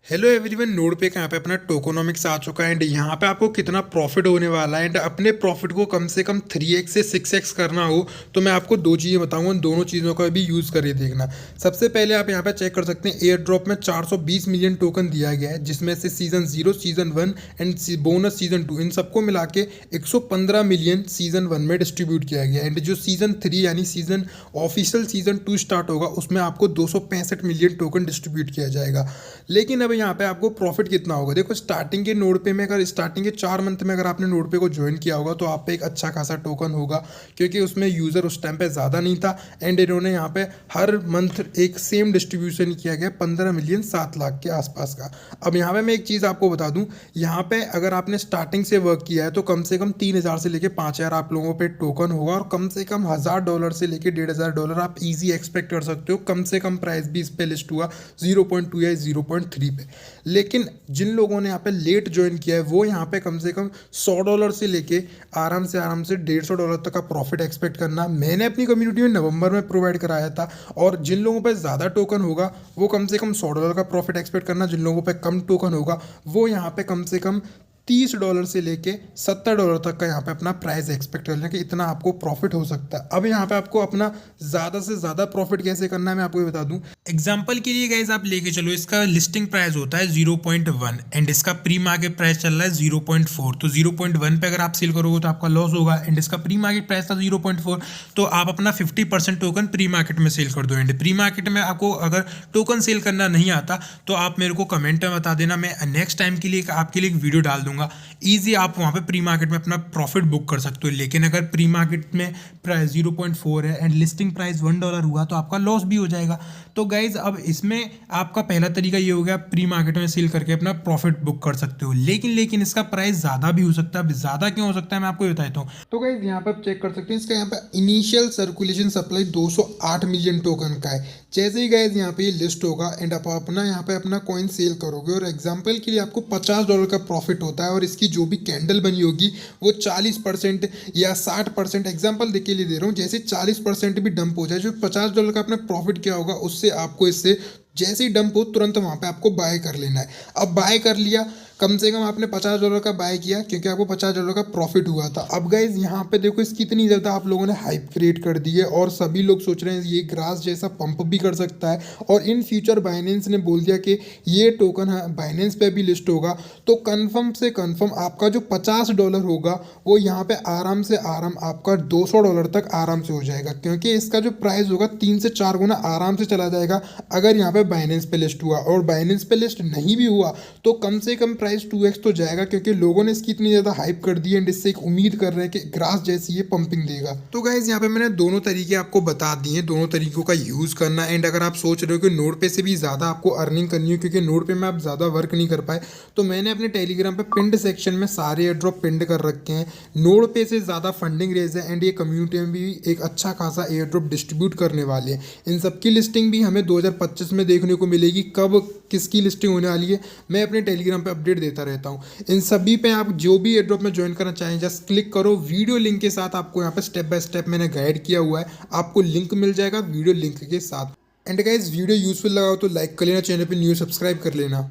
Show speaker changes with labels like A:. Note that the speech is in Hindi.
A: हेलो एवरीवन, नोड पे का यहाँ पे अपना टोकोनॉमिक्स आ चुका है एंड यहाँ पे आपको कितना प्रॉफिट होने वाला है एंड अपने प्रॉफिट को कम से कम 3x से 6x करना हो तो मैं आपको दो चीज़ें बताऊंगा। उन दोनों चीज़ों का भी यूज़ करके देखना। सबसे पहले आप यहाँ पे चेक कर सकते हैं, एयर ड्रॉप में 420 मिलियन टोकन दिया गया है, जिसमें से season 0, season 1 and bonus season 2 इन सबको मिला के 115 मिलियन सीजन 1 में डिस्ट्रीब्यूट किया गया एंड जो सीजन 3 यानी सीजन ऑफिशियल सीजन 2 स्टार्ट होगा उसमें आपको 265 मिलियन टोकन डिस्ट्रीब्यूट किया जाएगा। लेकिन अब यहाँ पे आपको प्रॉफिट कितना होगा, देखो स्टार्टिंग के नोड पे में अगर स्टार्टिंग के 4 मंथ में अगर आपने नोड पे को ज्वाइन किया होगा तो आप पे एक अच्छा खासा टोकन होगा, क्योंकि उसमें यूज़र उस टाइम पे ज़्यादा नहीं था एंड इन्होंने यहाँ पे हर मंथ एक सेम डिस्ट्रीब्यूशन किया गया 15 मिलियन 7 लाख के आसपास का। अब यहाँ पे मैं एक चीज़ आपको बता दूँ, यहाँ पे अगर आपने स्टार्टिंग से वर्क किया है तो कम से कम 3,000 से लेकर 5,000 आप लोगों पे टोकन होगा और कम से कम $1,000 से लेकर $1,500 आप इजी एक्सपेक्ट कर सकते हो। कम से कम प्राइस भी इस पे लिस्ट हुआ 0.2 या 0.3 पे। लेकिन जिन लोगों ने यहाँ पे लेट ज्वाइन किया है वो यहाँ पे कम से कम $100 से लेके आराम से $150 तक का प्रॉफिट एक्सपेक्ट करना। मैंने अपनी कम्युनिटी में नवंबर में प्रोवाइड कराया था। और जिन लोगों पे ज़्यादा टोकन होगा वो कम से कम $100 का प्रॉफिट एक्सपेक्ट करना। जिन लोगों पे कम टोकन होगा वो यहाँ पे कम से कम $30 से लेके $70 तक का यहाँ पे अपना प्राइस एक्सपेक्ट कर लें कि इतना आपको प्रॉफिट हो सकता है। अब यहाँ पे आपको अपना ज़्यादा से ज़्यादा प्रॉफिट कैसे करना है मैं आपको ये बता दूँ। एग्जाम्पल के लिए गाइस आप लेके चलो, इसका लिस्टिंग प्राइस होता है 0.1 एंड इसका प्री मार्केट प्राइस चल रहा है 0.4। तो 0.1 पे अगर आप सेल करोगे तो आपका लॉस होगा एंड इसका प्री मार्केट प्राइस था 0.4, तो आप अपना 50% टोकन प्री मार्केट में सेल कर दो। एंड प्री मार्केट में आपको अगर टोकन सेल करना नहीं आता तो आप मेरे को कमेंट में बता देना, मैं नेक्स्ट टाइम के लिए आपके लिए एक वीडियो डाल दूंगा। ईजी आप वहाँ पे प्री मार्केट में अपना प्रॉफिट बुक कर सकते हो। लेकिन अगर प्री मार्केट में प्राइस 0.4 है एंड लिस्टिंग प्राइस $1 हुआ तो आपका लॉस भी हो जाएगा। तो गाइज अब इसमें आपका पहला तरीका ये हो गया, प्री मार्केट में सेल करके अपना प्रॉफिट बुक कर सकते हो। लेकिन इसका प्राइस ज़्यादा भी हो सकता है। ज़्यादा क्यों हो सकता है मैं आपको बताता हूँ। तो गाइज यहाँ पर आप चेक कर सकते हैं, इसका यहाँ पर initial circulation supply 208 million token का है। जैसे ही गाइज यहाँ पे लिस्ट होगा एंड आप अपना यहाँ पे अपना कॉइन सेल करोगे और एग्जाम्पल के लिए आपको $50 का प्रॉफिट होता है और इसकी जो भी कैंडल बनी होगी वो 40% या 60%, एग्जाम्पल देख के लिए दे रहा हूँ, जैसे 40% भी डंप हो जाए, जो $50 का आपने प्रॉफिट किया होगा उससे आपको इससे जैसे ही डंप हो तुरंत वहाँ पे आपको बाय कर लेना है। अब बाय कर लिया, कम से कम आपने $50 का बाय किया क्योंकि आपको $50 का प्रॉफिट हुआ था। अब गाइज यहाँ पे देखो इसकी इतनी ज़्यादा आप लोगों ने हाइप क्रिएट कर दी है और सभी लोग सोच रहे हैं ये ग्रास जैसा पंप भी कर सकता है। और इन फ्यूचर बाइनेंस ने बोल दिया कि ये टोकन बाइनेंस पे भी लिस्ट होगा, तो कन्फर्म से कन्फर्म आपका जो $50 होगा वो यहाँ पे आराम से आराम आपका $200 तक आराम से हो जाएगा, क्योंकि इसका जो प्राइस होगा 3 से 4 गुना आराम से चला जाएगा अगर यहाँ पे बाइनेंस पे लिस्ट हुआ। और बाइनेंस पे लिस्ट नहीं भी हुआ तो कम से कम प्राइस 2x तो जाएगा, क्योंकि लोगों ने इसकी इतनी ज़्यादा हाइप कर दी है एंड इससे एक उम्मीद कर रहे हैं कि ग्रास जैसी ये पंपिंग देगा। तो गाइज यहाँ पे मैंने दोनों तरीके आपको बता दिए, दोनों तरीकों का यूज़ करना। एंड अगर आप सोच रहे हो कि नोड पे से भी ज़्यादा आपको अर्निंग करनी है क्योंकि नोड पे में आप ज़्यादा वर्क नहीं कर पाए, तो मैंने अपने टेलीग्राम पे पिंड सेक्शन में सारे एयर ड्रॉप पिंड कर रखे हैं। नोड पे से ज़्यादा फंडिंग रेज है एंड ये कम्युनिटी में भी एक अच्छा खासा एयर ड्रॉप डिस्ट्रीब्यूट करने वाले हैं। इन सबकी लिस्टिंग भी हमें 2025 में देखने को मिलेगी। कब किसकी लिस्टिंग होने वाली है मैं अपने टेलीग्राम पे अपडेट देता रहता हूँ। इन सभी पे आप जो भी एयर ड्रॉप में ज्वाइन करना चाहें जस्ट क्लिक करो, वीडियो लिंक के साथ आपको यहाँ पे स्टेप बाय स्टेप मैंने गाइड किया हुआ है, आपको लिंक मिल जाएगा वीडियो लिंक के साथ। एंड गाइस वीडियो यूजफुल लगा हो तो लाइक कर लेना, चैनल पे न्यू सब्सक्राइब कर लेना।